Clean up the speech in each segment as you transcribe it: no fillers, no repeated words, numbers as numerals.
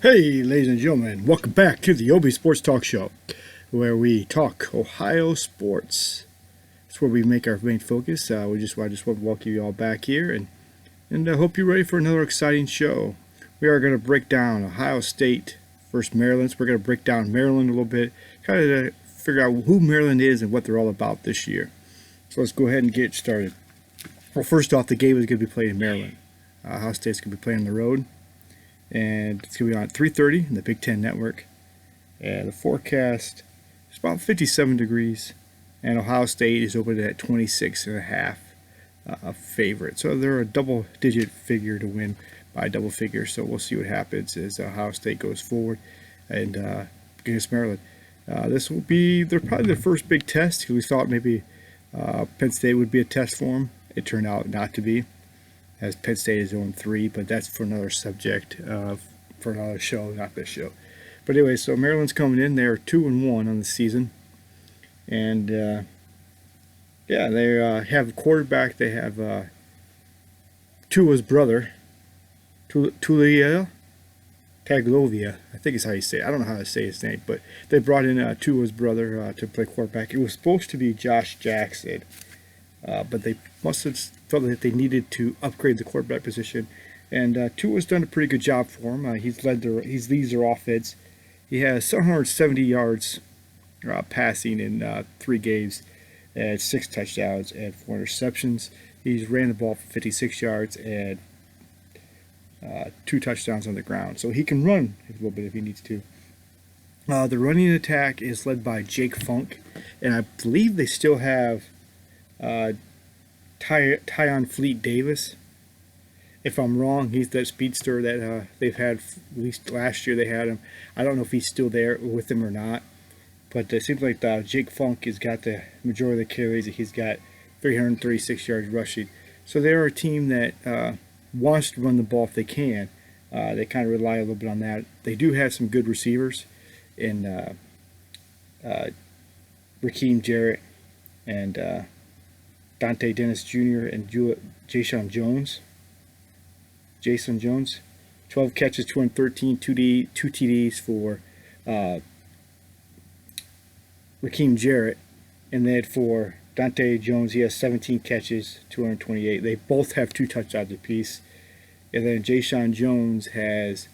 Hey, ladies and gentlemen, welcome back to the OBee Sports Talk Show, where we talk Ohio sports. That's where we make our main focus. I just want to welcome you all back here, and I hope you're ready for another exciting show. We are going to break down Ohio State versus Maryland. So we're going to break down Maryland a little bit, kind of to figure out who Maryland is and what they're all about this year. So let's go ahead and get started. Well, first off, the game is going to be played in Maryland. Ohio State's going to be playing on the road. And it's going to be on at 3:30 in the Big Ten Network. And the forecast is about 57 degrees. And Ohio State is open at 26.5 favorite. So they're a double-digit figure to win by double figure. So we'll see what happens as Ohio State goes forward and against Maryland. This will be probably their first big test. We thought maybe Penn State would be a test for them. It turned out not to be, as Penn State is 0-3, but that's for another subject, for another show, not this show. But anyway, so Maryland's coming in. They're 2-1 on the season. And, they have a quarterback. They have Tua's brother, Taglovia, I think is how you say it. I don't know how to say his name, but they brought in Tua's brother to play quarterback. It was supposed to be Josh Jackson, but they must have felt that they needed to upgrade the quarterback position, and Tua's done a pretty good job for him. He's leads their offense. He has 770 yards passing in 3 games, and 6 touchdowns and 4 interceptions. He's ran the ball for 56 yards and 2 touchdowns on the ground, so he can run a little bit if he needs to. The running attack is led by Jake Funk, and I believe they still have Tyon Fleet Davis. If I'm wrong, he's that speedster that they've had, at least last year they had him. I don't know if he's still there with them or not, but it seems like Jake Funk has got the majority of the carries. He's got 336 yards rushing. So they're a team that wants to run the ball if they can. They kind of rely a little bit on that. They do have some good receivers in Raheem Jarrett and Dante Dennis Jr. and Jason Jones. 12 catches, 213, 2 TDs for Raheem Jarrett. And then for Dante Jones, he has 17 catches, 228. They both have 2 touchdowns apiece. And then Jason Jones has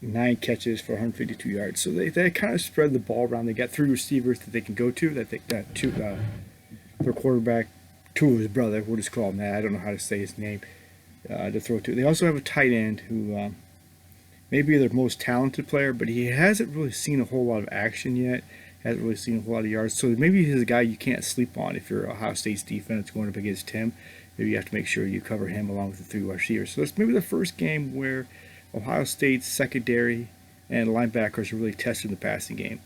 9 catches for 152 yards. So they kind of spread the ball around. They got 3 receivers that they can go to. Their quarterback, Tua's brother, we'll just call him that. I don't know how to say his name, to throw to. They also have a tight end who may be their most talented player, but he hasn't really seen a whole lot of action yet. Hasn't really seen a whole lot of yards. So maybe he's a guy you can't sleep on if you're Ohio State's defense going up against him. Maybe you have to make sure you cover him along with the 3 receivers. So that's maybe the first game where Ohio State's secondary and linebackers are really testing the passing game.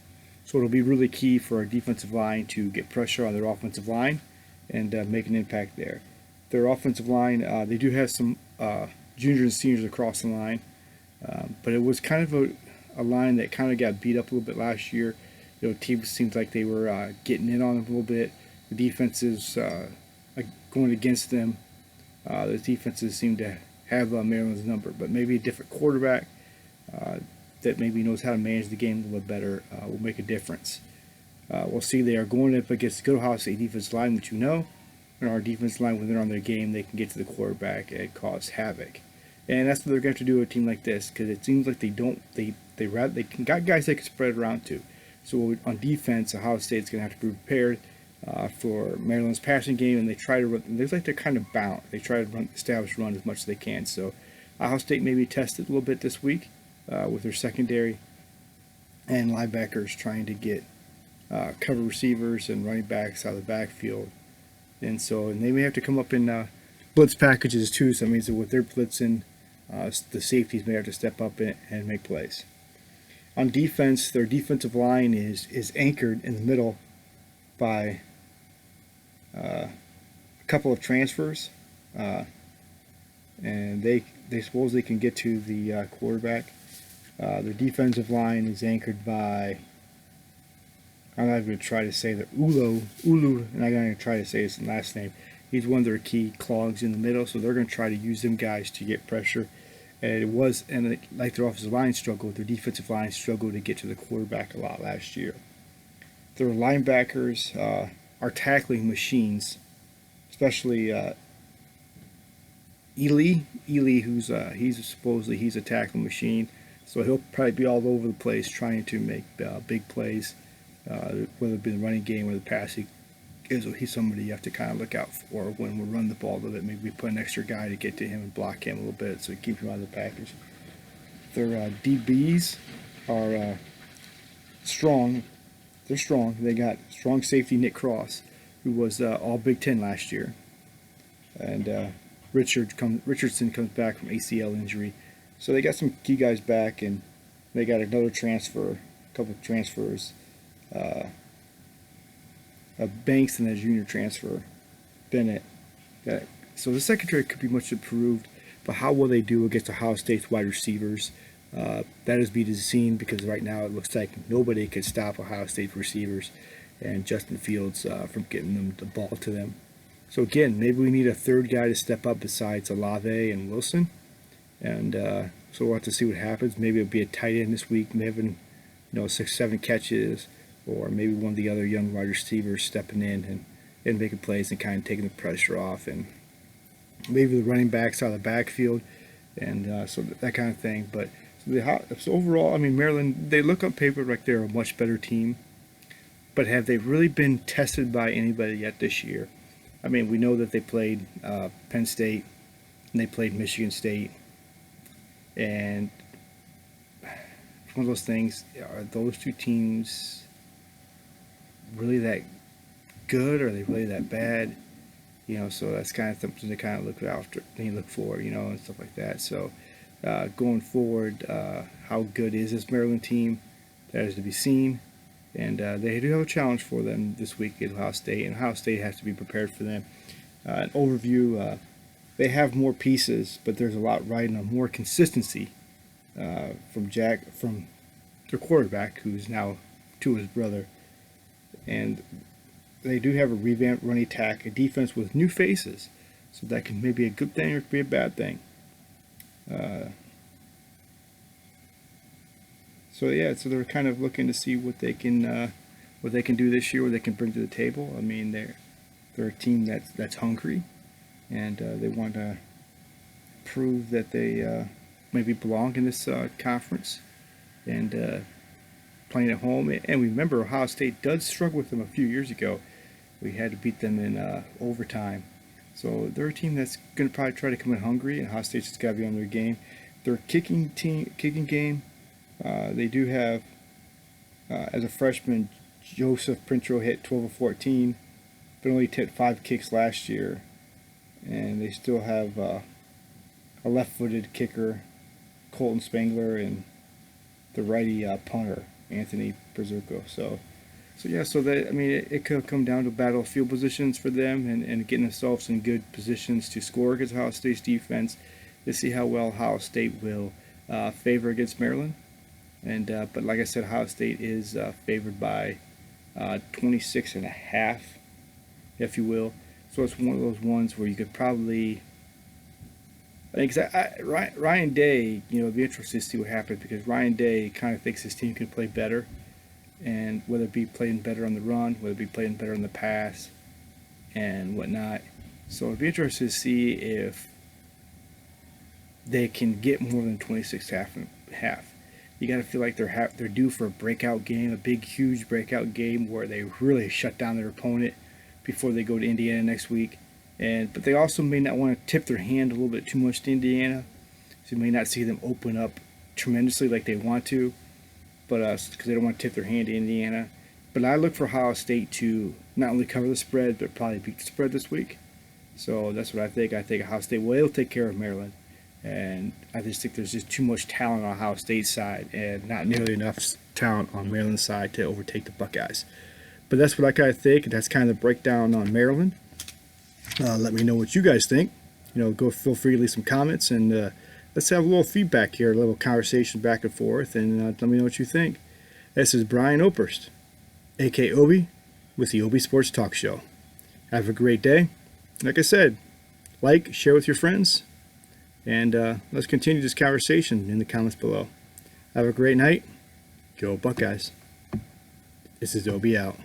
So it'll be really key for our defensive line to get pressure on their offensive line and make an impact there. Their offensive line, they do have some juniors and seniors across the line, but it was kind of a line that kind of got beat up a little bit last year. Teams seems like they were getting in on them a little bit. The defenses going against them. The defenses seem to have Maryland's number, but maybe a different quarterback that maybe knows how to manage the game a little bit better will make a difference. We'll see. They are going up against good Ohio State defensive line, which and our defensive line, when they're on their game, they can get to the quarterback and cause havoc. And that's what they're going to have to do with a team like this, because it seems like they got guys they can spread around to. So on defense, Ohio State's going to have to be prepared for Maryland's passing game, and they try to run. It's like they're kind of bound. They try to establish run as much as they can. So Ohio State may be tested a little bit this week with their secondary and linebackers trying to get cover receivers and running backs out of the backfield. And they may have to come up in blitz packages too. So that means that with their blitzing, the safeties may have to step up and make plays. On defense, their defensive line is anchored in the middle by a couple of transfers, and they suppose they can get to the quarterback. Their defensive line is anchored by, I'm not even going to try to say that, Ulu, and I'm going to try to say his last name. He's one of their key clogs in the middle, so they're going to try to use them guys to get pressure And it was, and like their offensive line struggled, their defensive line struggled to get to the quarterback a lot last year. Their linebackers are tackling machines, especially Ely, who's he's a tackling machine, so he'll probably be all over the place trying to make big plays, whether it be the running game or the passing. He's somebody you have to kind of look out for when we run the ball a little bit. Maybe we put an extra guy to get to him and block him a little bit so we keep him out of the package. Their DBs are strong. They're strong. They got strong safety Nick Cross, who was all Big Ten last year, and Richardson comes back from ACL injury. So they got some key guys back, and they got another transfer, a couple of transfers. Banks and a junior transfer, Bennett. So the secondary could be much improved, but how will they do against Ohio State's wide receivers? That is be seen, because right now it looks like nobody can stop Ohio State receivers and Justin Fields from getting them the ball to them. So again, maybe we need a third guy to step up besides Olave and Wilson, and so we'll have to see what happens. Maybe it'll be a tight end this week, maybe 6-7 catches, or maybe one of the other young wide receivers stepping in and making plays and kind of taking the pressure off, and maybe the running backs out of the backfield, and so that kind of thing. But so overall, I mean, Maryland, they look on paper like they're a much better team, but have they really been tested by anybody yet this year? I mean, we know that they played Penn State and they played Michigan State, and it's one of those things, are those two teams really that good, or are they really that bad? So that's kind of something to kind of look for, and stuff like that. So going forward, how good is this Maryland team? That is to be seen. And they do have a challenge for them this week at Ohio State, and Ohio State has to be prepared for them. An overview, they have more pieces, but there's a lot riding on more consistency from their quarterback, who's now to his brother. And they do have a revamped running attack, a defense with new faces, so that can maybe be a good thing or it could be a bad thing. So they're kind of looking to see what they can do this year, what they can bring to the table. I mean, they're a team that's hungry, and they want to prove that they maybe belong in this conference, and playing at home. And remember, Ohio State did struggle with them a few years ago. We had to beat them in overtime. So they're a team that's going to probably try to come in hungry, and Ohio State's just got to be on their game. Their kicking game, they do have, as a freshman, Joseph Printrell hit 12 of 14, but only hit 5 kicks last year. And they still have a left-footed kicker, Colton Spangler, and the righty punter, Anthony Pizzuto. So that, I mean, it could come down to battle field positions for them, and getting themselves in good positions to score against Ohio State's defense, to see how well Ohio State will favor against Maryland. And but like I said, Ohio State is favored by 26.5, if you will. So it's one of those ones where you could probably, I think, Ryan Day, it'd be interesting to see what happens, because Ryan Day kind of thinks his team can play better, and whether it be playing better on the run, whether it be playing better on the pass, and whatnot. So it'd be interesting to see if they can get more than 26.5. You got to feel like they're due for a breakout game, a big, huge breakout game where they really shut down their opponent before they go to Indiana next week. But they also may not want to tip their hand a little bit too much to Indiana, so you may not see them open up tremendously like they want to, but because they don't want to tip their hand to Indiana. But I look for Ohio State to not only cover the spread, but probably beat the spread this week. So that's what I think. I think Ohio State will take care of Maryland. And I just think there's just too much talent on Ohio State's side and not nearly enough talent on Maryland's side to overtake the Buckeyes. But that's what I kind of think, and that's kind of the breakdown on Maryland. Let me know what you guys think. Feel free to leave some comments, and let's have a little feedback here, a little conversation back and forth, and let me know what you think. This is Brian Oberst, a.k.a. OBee, with the OBee Sports Talk Show. Have a great day. Like I said, like, share with your friends. And let's continue this conversation in the comments below. Have a great night. Go Buckeyes. This is OBee out.